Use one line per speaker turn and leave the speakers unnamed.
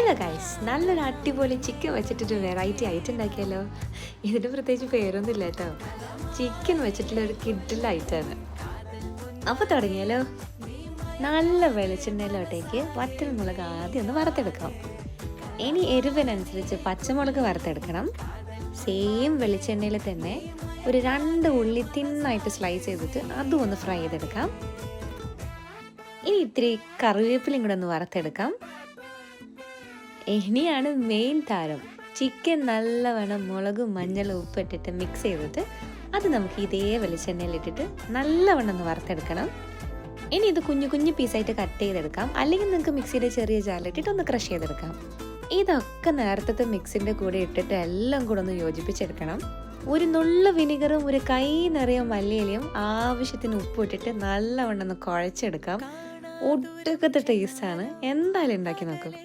Hello guys, നല്ലൊരു അടിപൊളി chicken വെച്ചിട്ടൊരു വെറൈറ്റി ഐറ്റം ഉണ്ടാക്കിയാലോ. ഇതിന് പ്രത്യേകിച്ച് പേരൊന്നും ഇല്ല കേട്ടോ. ചിക്കൻ വെച്ചിട്ടുള്ള ഒരു കിഡിൽ ഐറ്റമാണ്. അപ്പോൾ തുടങ്ങിയാലോ. നല്ല വെളിച്ചെണ്ണയിലോട്ടേക്ക് വറ്റൽമുളക് ആദ്യം ഒന്ന് വറുത്തെടുക്കാം. ഇനി എരിവിനനുസരിച്ച് പച്ചമുളക് വറുത്തെടുക്കണം. സെയിം വെളിച്ചെണ്ണയിൽ തന്നെ ഒരു 2 ഉള്ളി തിന്നായിട്ട് സ്ലൈസ് ചെയ്തിട്ട് അതും ഒന്ന് ഫ്രൈ ചെയ്തെടുക്കാം. ഇനി ഇത്തിരി കറിവേപ്പിലയും കൂടെ ഒന്ന് വറുത്തെടുക്കാം. ഇനിയാണ് മെയിൻ താരം. ചിക്കൻ നല്ലവണ്ണം മുളകും മഞ്ഞളും ഉപ്പിട്ടിട്ട് മിക്സ് ചെയ്തിട്ട് അത് നമുക്ക് ഇതേ വെളിച്ചെണ്ണയിലിട്ടിട്ട് നല്ലവണ്ണം ഒന്ന് വറുത്തെടുക്കണം. ഇനി ഇത് കുഞ്ഞു കുഞ്ഞു പീസായിട്ട് കട്ട് ചെയ്തെടുക്കാം, അല്ലെങ്കിൽ നിങ്ങൾക്ക് മിക്സിയുടെ ചെറിയ ജാറിലിട്ടിട്ട് ഒന്ന് ക്രഷ് ചെയ്തെടുക്കാം. ഇതൊക്കെ നേരത്തെ മിക്സിൻ്റെ കൂടെ ഇട്ടിട്ട് എല്ലാം കൂടെ ഒന്ന് യോജിപ്പിച്ചെടുക്കണം. ഒരു നുള്ള വിനിഗറും ഒരു കൈ നിറയെ മല്ലിയിലയും ആവശ്യത്തിന് ഉപ്പ് ഇട്ടിട്ട് നല്ലവണ്ണം ഒന്ന് കുഴച്ചെടുക്കാം. ഒടുക്കത്തെ ടേസ്റ്റാണ്. എന്തായാലും ഉണ്ടാക്കി നോക്കും.